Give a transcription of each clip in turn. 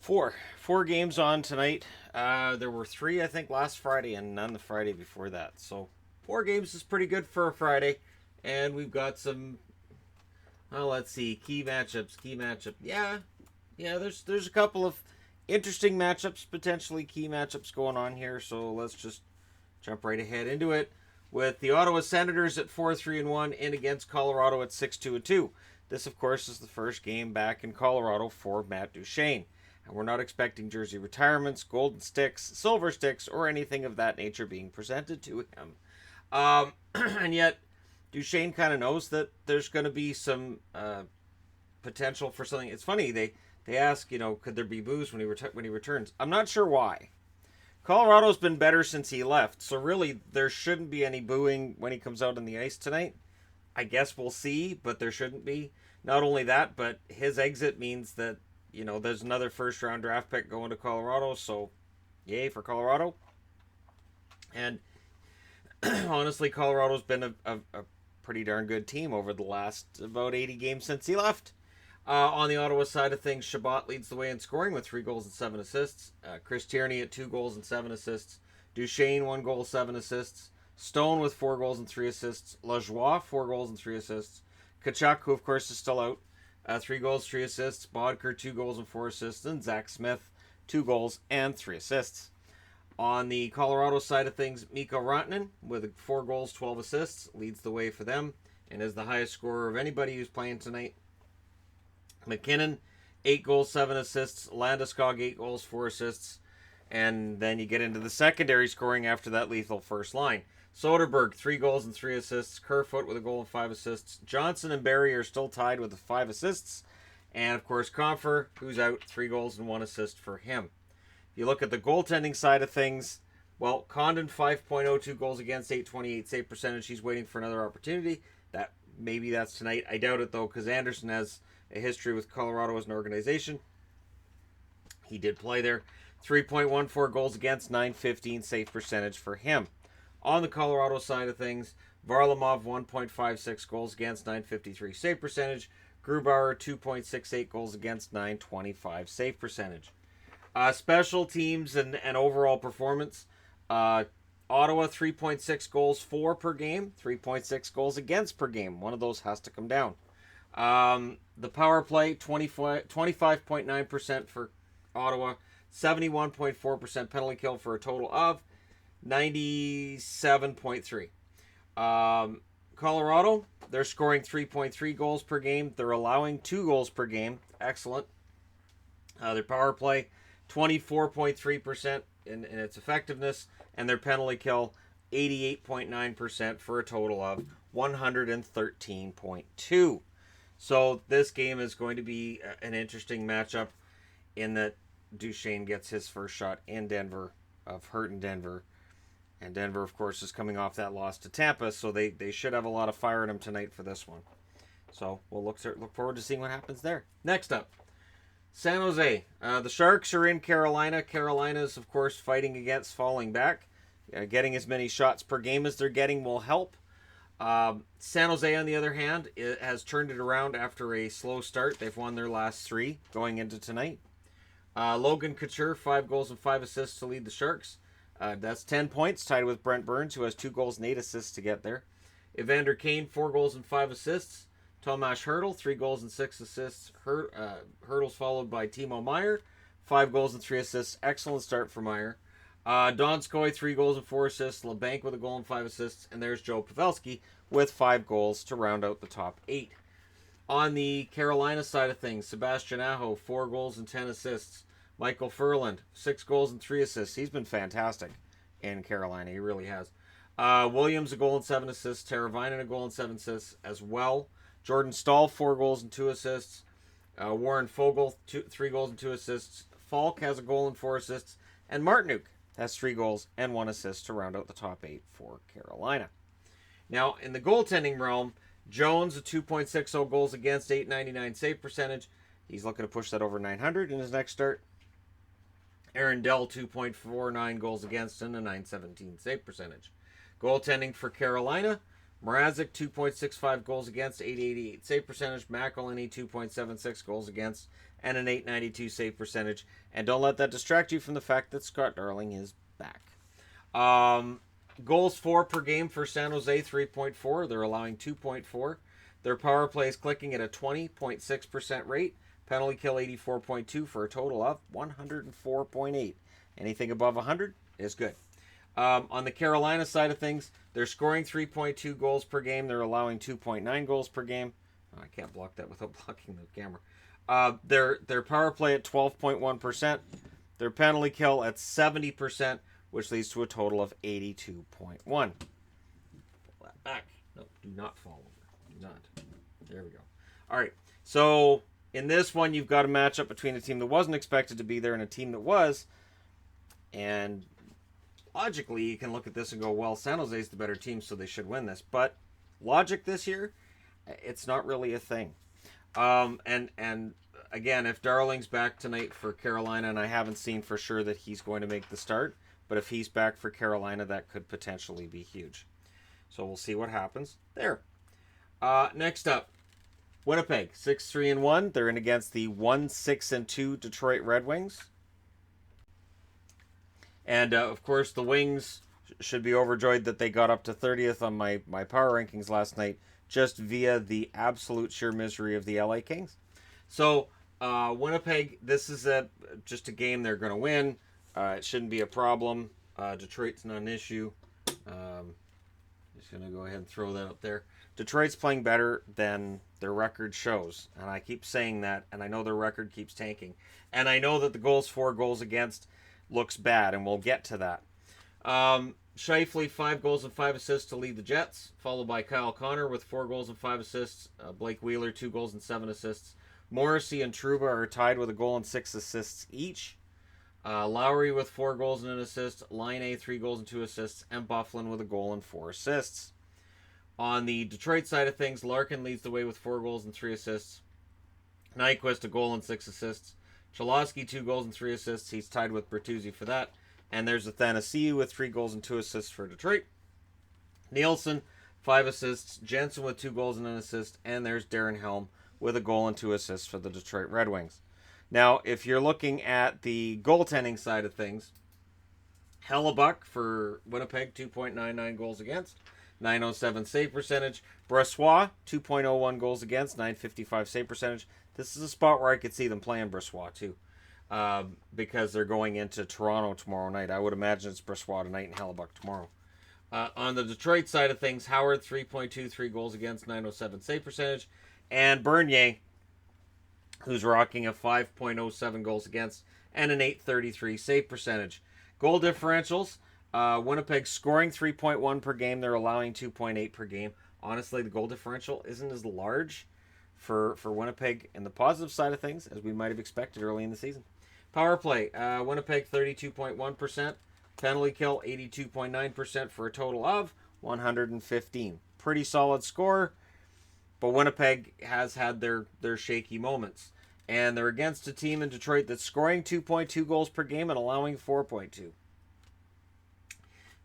Four games on tonight. There were three, I think, last Friday and none the Friday before that. So 4 games is pretty good for a Friday. And we've got some, well, let's see, key matchups. Yeah. There's a couple of interesting matchups, potentially key matchups going on here. So let's just jump right ahead into it with the Ottawa Senators at 4-3-1 in against Colorado at 6-2-2. This, of course, is the first game back in Colorado for Matt Duchene. And we're not expecting jersey retirements, golden sticks, silver sticks, or anything of that nature being presented to him. And yet, Duchene kind of knows that there's going to be some potential for something. It's funny, they ask, could there be boos when he returns? I'm not sure why. Colorado's been better since he left, so really there shouldn't be any booing when he comes out on the ice tonight. I guess we'll see, but there shouldn't be. Not only that, but his exit means that there's another first-round draft pick going to Colorado, so yay for Colorado. And honestly, Colorado's been a pretty darn good team over the last about 80 games since he left. On the Ottawa side of things, Shabbat leads the way in scoring with 3 goals and 7 assists. Chris Tierney at 2 goals and 7 assists. Duchene, 1 goal, 7 assists. Stone with 4 goals and 3 assists. Lajoie, 4 goals and 3 assists. Kachuk, who of course is still out, 3 goals, 3 assists. Bodker, 2 goals and 4 assists. And Zach Smith, 2 goals and 3 assists. On the Colorado side of things, Mikko Rantanen with 4 goals, 12 assists, leads the way for them and is the highest scorer of anybody who's playing tonight. McKinnon, 8 goals, 7 assists. Landeskog, 8 goals, 4 assists. And then you get into the secondary scoring after that lethal first line. Soderberg, 3 goals and 3 assists. Kerfoot with a goal and 5 assists. Johnson and Barry are still tied with the 5 assists. And, of course, Compher, who's out, 3 goals and 1 assist for him. If you look at the goaltending side of things, well, Condon, 5.02 goals against, 828 save percentage. He's waiting for another opportunity. Maybe that's tonight. I doubt it, though, because Anderson has a history with Colorado as an organization. He did play there. 3.14 goals against, 915 save percentage for him. On the Colorado side of things, Varlamov, 1.56 goals against, 953 save percentage. Grubauer, 2.68 goals against, 925 save percentage. Special teams and overall performance. Ottawa, 3.6 goals for per game, 3.6 goals against per game. One of those has to come down. The power play, 25.9% for Ottawa, 71.4% penalty kill for a total of 97.3. Colorado, they're scoring 3.3 goals per game. They're allowing 2 goals per game. Excellent. Their power play, 24.3% in its effectiveness, and their penalty kill, 88.9% for a total of 113.2. So this game is going to be an interesting matchup in that Duchene gets his first shot in Denver, of hurt in Denver. And Denver, of course, is coming off that loss to Tampa, so they should have a lot of fire in them tonight for this one. So we'll look forward to seeing what happens there. Next up, San Jose. The Sharks are in Carolina. Carolina's, of course, fighting against falling back. Getting as many shots per game as they're getting will help. San Jose, on the other hand, has turned it around after a slow start. They've won their last 3 going into tonight. Logan Couture, 5 goals and 5 assists to lead the Sharks. That's 10 points, tied with Brent Burns, who has 2 goals and 8 assists to get there. Evander Kane, 4 goals and 5 assists. Tomas Hertl, 3 goals and 6 assists. Hertl's followed by Timo Meier, 5 goals and 3 assists. Excellent start for Meier. Donskoy, 3 goals and 4 assists. LeBanc with a goal and 5 assists. And there's Joe Pavelski with 5 goals to round out the top 8. On the Carolina side of things, Sebastian Aho, 4 goals and 10 assists. Michael Furland, 6 goals and 3 assists. He's been fantastic in Carolina. He really has. Williams, a goal and 7 assists. Teravainen, a goal and 7 assists as well. Jordan Stahl, 4 goals and 2 assists. Warren Fogle, 3 goals and 2 assists. Falk has a goal and 4 assists. And Martinuk has 3 goals and 1 assist to round out the top 8 for Carolina. Now, in the goaltending realm, Jones, a 2.60 goals against, 899 save percentage. He's looking to push that over 900 in his next start. Aaron Dell, 2.49 goals against and a 917 save percentage. Goaltending for Carolina, Mrazek, 2.65 goals against, 888 save percentage. McElhinney, 2.76 goals against and an .892 save percentage. And don't let that distract you from the fact that Scott Darling is back. Goals for per game for San Jose, 3.4. They're allowing 2.4. Their power play is clicking at a 20.6% rate. Penalty kill 84.2 for a total of 104.8. Anything above 100 is good. On the Carolina side of things, they're scoring 3.2 goals per game. They're allowing 2.9 goals per game. Oh, I can't block that without blocking the camera. Their power play at 12.1%. Their penalty kill at 70%, which leads to a total of 82.1. Pull that back. No, do not fall over. Do not. There we go. All right. So in this one, you've got a matchup between a team that wasn't expected to be there and a team that was. And logically, you can look at this and go, well, San Jose's the better team, so they should win this. But logic this year, it's not really a thing. And again, if Darling's back tonight for Carolina, and I haven't seen for sure that he's going to make the start, but if he's back for Carolina, that could potentially be huge. So we'll see what happens there. Next up, Winnipeg, 6-3-1. They're in against the 1-6-2 Detroit Red Wings. And, of course, the Wings should be overjoyed that they got up to 30th on my power rankings last night just via the absolute sheer misery of the LA Kings. So, Winnipeg, this is just a game they're going to win. It shouldn't be a problem. Detroit's not an issue. Just going to go ahead and throw that up there. Detroit's playing better than their record shows. And I keep saying that, and I know their record keeps tanking. And I know that the goals for, goals against looks bad, and we'll get to that. Scheifele, 5 goals and 5 assists to lead the Jets, followed by Kyle Connor with 4 goals and 5 assists. Blake Wheeler, 2 goals and 7 assists. Morrissey and Trouba are tied with a goal and 6 assists each. Lowry with 4 goals and an assist. Laine, 3 goals and 2 assists. And Byfuglien with a goal and 4 assists. On the Detroit side of things, Larkin leads the way with 4 goals and 3 assists. Nyquist, a goal and 6 assists. Cholowski, 2 goals and 3 assists. He's tied with Bertuzzi for that. And there's Athanasiou with 3 goals and 2 assists for Detroit. Nielsen, 5 assists. Jensen with 2 goals and an assist. And there's Darren Helm with a goal and 2 assists for the Detroit Red Wings. Now, if you're looking at the goaltending side of things, Hellebuck for Winnipeg, 2.99 goals against, 907 save percentage. Brossoit, 2.01 goals against, 955 save percentage. This is a spot where I could see them playing Brossoit too, because they're going into Toronto tomorrow night. I would imagine it's Brossoit tonight and Hellebuck tomorrow. On the Detroit side of things, Howard, 3.23 goals against, 907 save percentage. And Bernier, who's rocking a 5.07 goals against and an 833 save percentage. Goal differentials, Winnipeg scoring 3.1 per game. They're allowing 2.8 per game. Honestly, the goal differential isn't as large for Winnipeg in the positive side of things as we might have expected early in the season. Power play, Winnipeg 32.1%. Penalty kill 82.9% for a total of 115. Pretty solid score, but Winnipeg has had their shaky moments. And they're against a team in Detroit that's scoring 2.2 goals per game and allowing 4.2.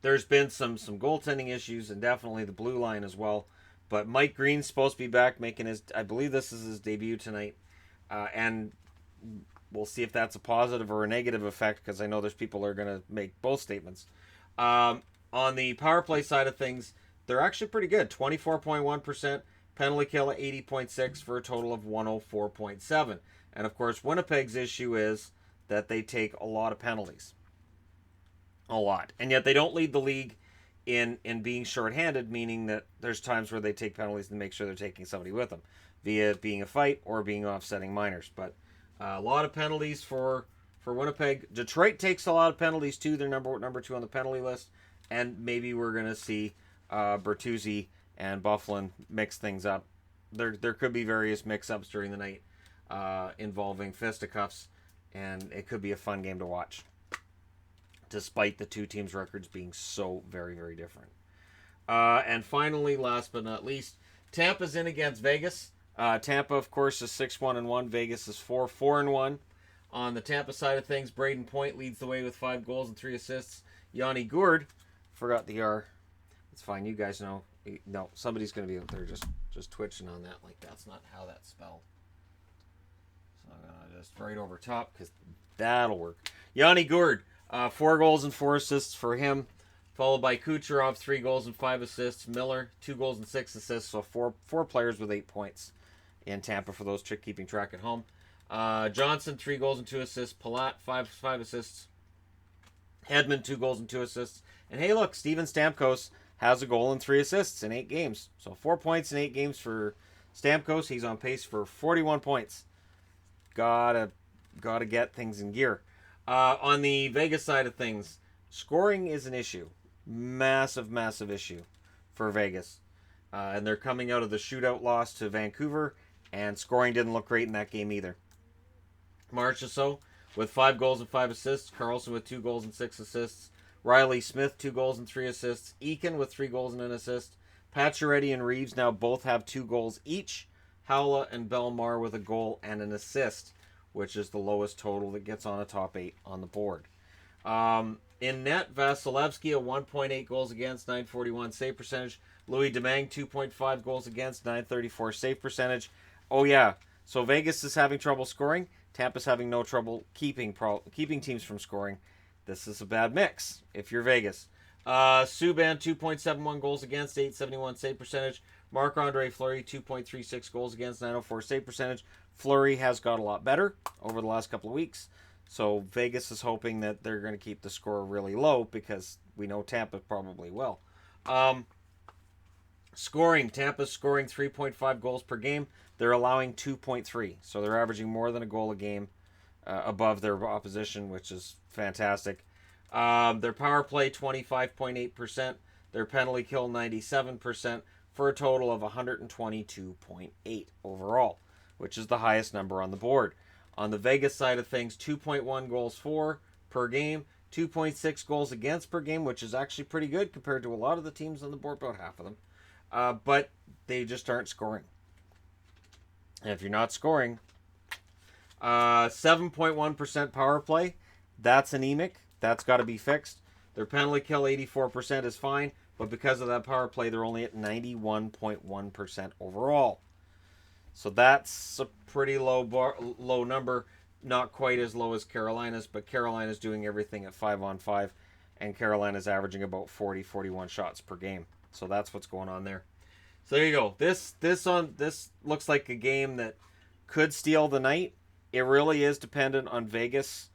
There's been some goaltending issues and definitely the blue line as well. But Mike Green's supposed to be back making his, I believe this is his debut tonight. And we'll see if that's a positive or a negative effect, because I know there's people that are going to make both statements. On the power play side of things, they're actually pretty good. 24.1%. Penalty kill at 80.6 for a total of 104.7. And of course, Winnipeg's issue is that they take a lot of penalties. A lot. And yet they don't lead the league in being shorthanded, meaning that there's times where they take penalties and make sure they're taking somebody with them, via being a fight or being offsetting minors. But a lot of penalties for Winnipeg. Detroit takes a lot of penalties too. They're number 2 on the penalty list. And maybe we're going to see Bertuzzi and Byfuglien mix things up. There could be various mix-ups during the night involving fisticuffs, and it could be a fun game to watch, despite the two teams' records being so very, very different. And finally, last but not least, Tampa's in against Vegas. Tampa, of course, is 6-1-1. Vegas is 4-4-1. On the Tampa side of things, Braden Point leads the way with 5 goals and 3 assists. Yanni Gourde, forgot the R. It's fine, you guys know. No, somebody's going to be out there just twitching on that like that's not how that's spelled. So I'm going to just right over top because that'll work. Yanni Gourde, 4 goals and 4 assists for him, followed by Kucherov, 3 goals and 5 assists. Miller, 2 goals and 6 assists. So four players with 8 points in Tampa for those keeping track at home. Johnson, 3 goals and 2 assists. Palat, 5 assists. Hedman, 2 goals and 2 assists. And hey, look, Steven Stamkos has a goal and 3 assists in 8 games. So 4 points in 8 games for Stamkos. He's on pace for 41 points. Gotta get things in gear. On the Vegas side of things, scoring is an issue. Massive issue for Vegas. And they're coming out of the shootout loss to Vancouver, and scoring didn't look great in that game either. Marchessault with 5 goals and 5 assists. Carlson with 2 goals and 6 assists. Riley Smith, 2 goals and 3 assists. Eakin with 3 goals and an assist. Pacioretty and Reeves now both have 2 goals each. Howla and Belmar with a goal and an assist, which is the lowest total that gets on a top 8 on the board. In net, Vasilevsky at 1.8 goals against, 941 save percentage. Louis Domingue, 2.5 goals against, 934 save percentage. Oh yeah, so Vegas is having trouble scoring. Tampa's having no trouble keeping teams from scoring. This is a bad mix if you're Vegas. Subban, 2.71 goals against, 871 save percentage. Marc-Andre Fleury, 2.36 goals against, 904 save percentage. Fleury has got a lot better over the last couple of weeks. So Vegas is hoping that they're going to keep the score really low because we know Tampa probably will. Scoring, Tampa's scoring 3.5 goals per game. They're allowing 2.3. So they're averaging more than a goal a game above their opposition, which is fantastic. Their power play, 25.8%. Their penalty kill, 97%, for a total of 122.8 overall, which is the highest number on the board. On the Vegas side of things, 2.1 goals for per game, 2.6 goals against per game, which is actually pretty good compared to a lot of the teams on the board, about half of them. But they just aren't scoring. And if you're not scoring, 7.1% power play, that's anemic. That's got to be fixed. Their penalty kill, 84%, is fine. But because of that power play, they're only at 91.1% overall. So that's a pretty low number. Not quite as low as Carolina's, but Carolina's doing everything at 5-on-5, and Carolina's averaging about 41 shots per game. So that's what's going on there. So there you go. This looks like a game that could steal the night. It really is dependent on Vegas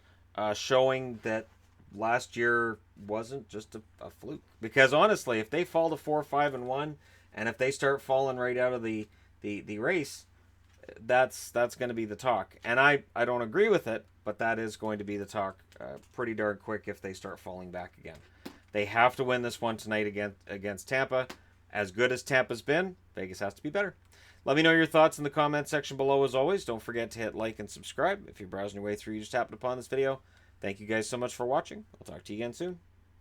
showing that last year wasn't just a fluke. Because honestly, if they fall to 4-5-1, and if they start falling right out of the race, that's going to be the talk. And I don't agree with it, but that is going to be the talk pretty darn quick if they start falling back again. They have to win this one tonight against Tampa. As good as Tampa's been, Vegas has to be better. Let me know your thoughts in the comment section below as always. Don't forget to hit like and subscribe if you're browsing your way through. You just happened upon this video. Thank you guys so much for watching. I'll talk to you again soon.